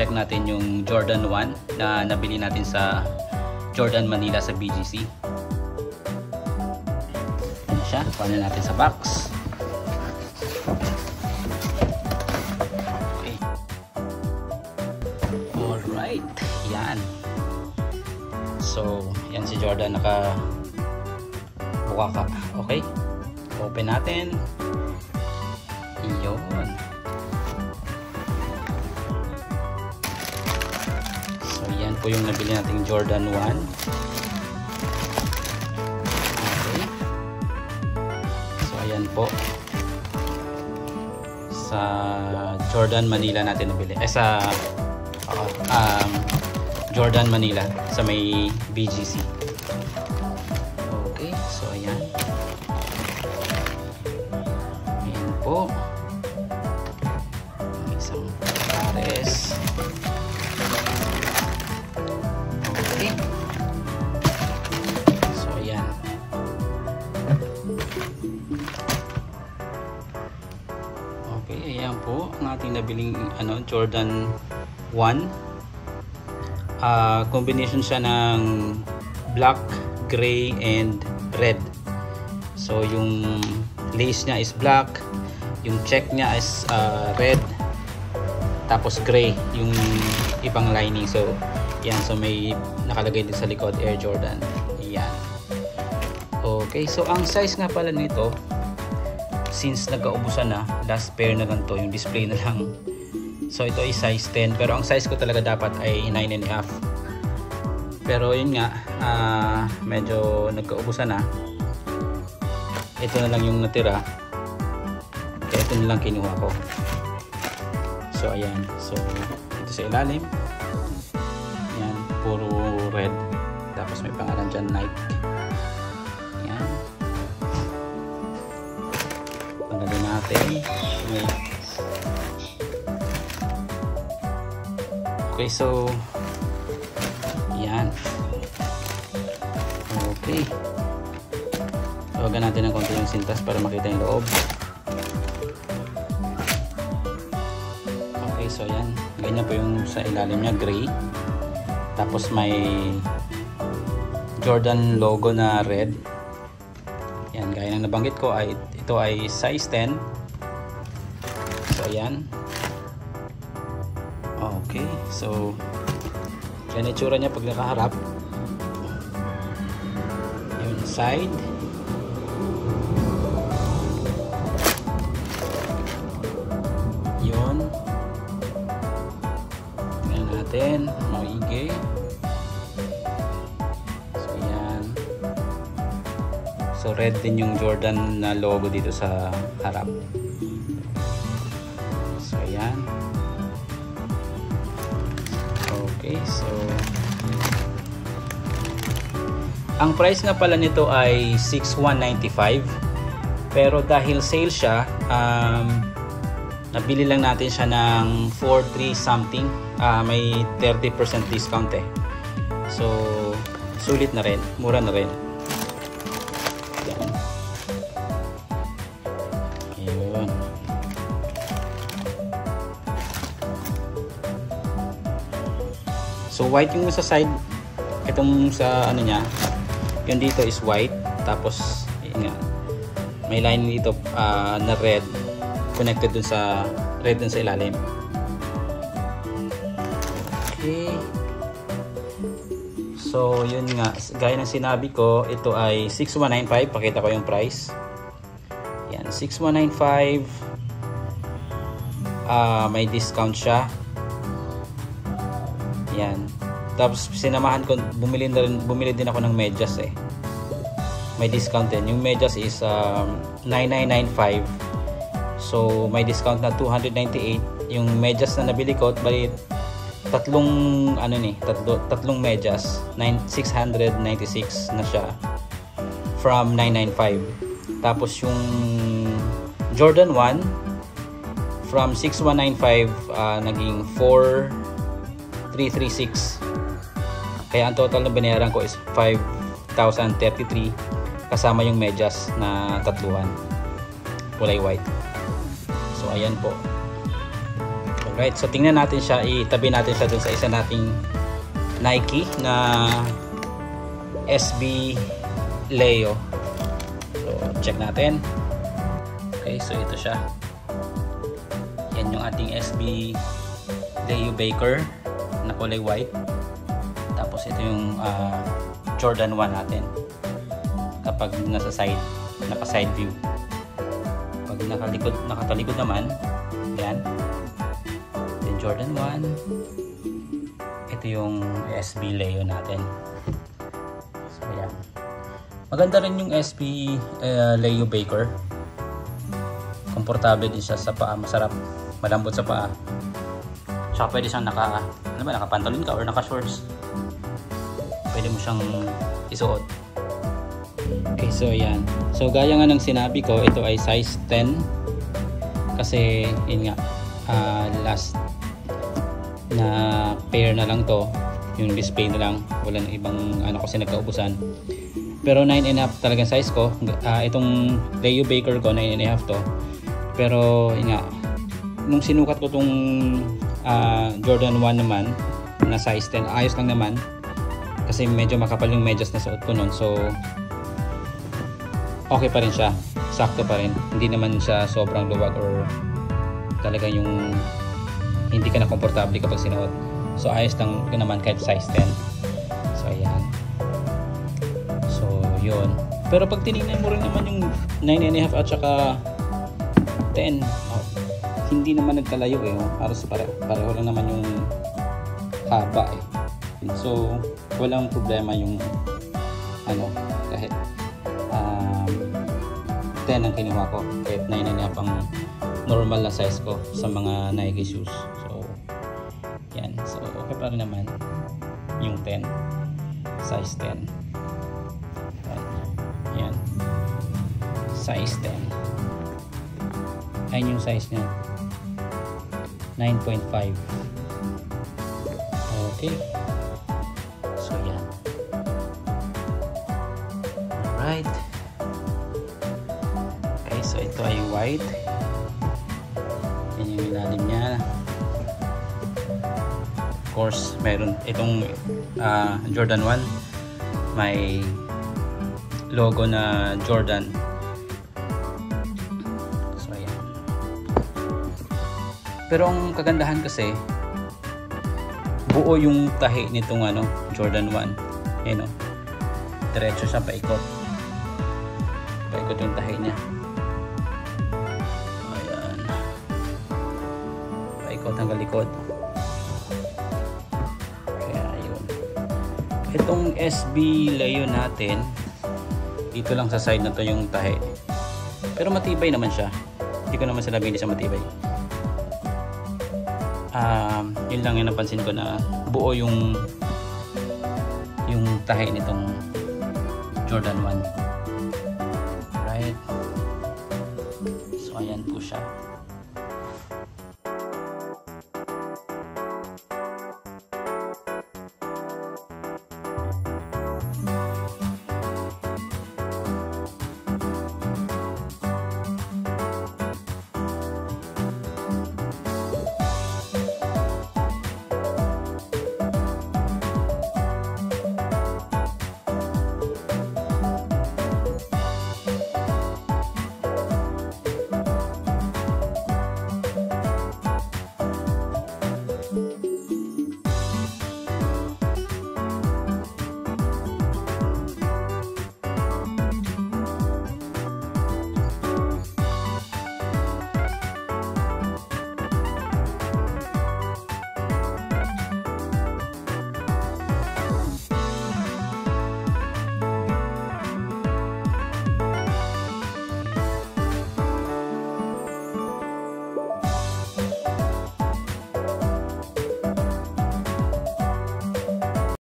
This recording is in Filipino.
i-check natin yung Jordan 1 na nabili natin sa Jordan Manila sa BGC. Yan siya, kunin natin sa box. Okay. Alright, yan. So, yan si Jordan, naka-buka ka. Okay, open natin. Iyon. So, yan po yung nabili nating Jordan 1. Okay. So, ayan po. Sa Jordan Manila natin nabili. Sa Jordan Manila sa may BGC. Okay, so ayan. Ayan po. Isang pares. Okay. So ayan. Okay, ayan po ang ating nabiling Jordan 1. Combination siya ng black, gray, and red. So yung lace niya is black, yung check niya is red, tapos gray yung ibang lining. So yan, so may nakalagay din sa likod Air Jordan. Yan. Okay, so ang size nga pala nito, since nagkaubusan na, last pair na lang to, yung display na lang. So ito ay size 10, pero ang size ko talaga dapat ay 9.5. Pero yun nga, medyo nagkaubusan na. Ito na lang yung natira, kaya ito na lang kinuha ko. So ayan, so ito sa ilalim, yan, puro red, tapos may pangalan dyan, Nike. Yan, pagdating natin, okay, so yan. Okay, tawagan natin ng konti yung sintas para makita yung loob. Okay, so yan, ganyan po yung sa ilalim niya, gray, tapos may Jordan logo na red. Yan, gaya ng nabanggit ko, ay ito ay size 10. So yan. Okay, so yan itsura niya pag nakaharap. Yung side, yun, yan natin maigi. So yan, so red din yung Jordan na logo dito sa harap. So yan. Okay, so ang price nga pala nito ay 6,195, pero dahil sale siya, nabili lang natin siya ng 4,300 something. May 30% discount eh. So sulit na rin, mura na rin. Yan. Ayun. So white yung sa side, itong sa ano niya, yun dito is white, tapos yun nga, may line dito na red, connected dun sa red dun sa ilalim. Okay, so yun nga, gaya ng sinabi ko, ito ay 6,195. Pakita ko yung price. Yan, 6,195. May discount siya. Yan. Tapos sinamahan ko, bumili din ako ng medyas eh. May discount din. Yung medyas is 9,995. So may discount na 298. Yung medyas na nabili ko, bali tatlong medyas, 696 na siya from 995. Tapos yung Jordan 1 from 6,195 naging 4,336. Kaya ang total na binayaran ko is 5,033 kasama yung medyas na tatluhan, kulay white. So ayan po, Right, so tingnan natin siya, itabi natin siya dun sa isa nating Nike na SB Leo. So check natin. Okay, so ito siya. Yan yung ating SB Leo Baker na kulay white. Tapos ito yung Jordan 1 natin kapag nasa side, naka side view. Pag nakatalikod naman, yan, then Jordan 1. Ito yung SB Leo natin. So yan, maganda rin yung SB Leo Baker. Komportable din siya sa paa, masarap, malambot sa paa. Tsaka pwede siyang nakapantalon ka or naka-shorts. Pwede mo siyang isuot. Okay, so yan. So gaya nga ng sinabi ko, ito ay size 10. Kasi yun nga, last na pair na lang to. Yung display na lang. Wala nang ibang kasi nagkaubusan. Pero 9.5 talagang size ko. Itong Leo Baker ko, 9.5 to. Pero yun nga, nung sinukat ko tong Jordan 1 naman na size 10, ayos lang naman kasi medyo makapal yung medyas na suot ko nun, so okay pa rin siya, sakto pa rin, hindi naman siya sobrang luwag or talaga yung hindi ka na komportable kapag sinuot. So ayos lang naman kahit size 10. So ayan, so yun. Pero pag tinignan mo rin naman yung 9.5 at saka 10, hindi naman nagkalayo eh, halos pareho lang naman yung haba eh. So walang problema yung kahit 10 ang kinuha ko, kahit 9.5 ang normal na size ko sa mga Nike shoes. So yan, so okay pa rin naman yung 10, size 10. Yan, size 10. Ayun yung size niya, 9.5. Okay, so yan. Alright, okay, so ito ay white. Yan yung ilalim niya. Of course, meron itong Jordan 1, may logo na Jordan. Pero ang kagandahan kasi, buo yung tahi nitong Jordan 1. Ayan o, diretso siya paikot. Paikot yung tahi niya. Ayan, paikot hanggang likod. Kaya yun. Itong SB Leo natin, dito lang sa side na to yung tahi. Pero matibay naman siya. Hindi ko naman sinabi hindi siya matibay. Yun lang yung napansin ko, na buo yung tahi nitong Jordan 1. Right, so ayan po siya.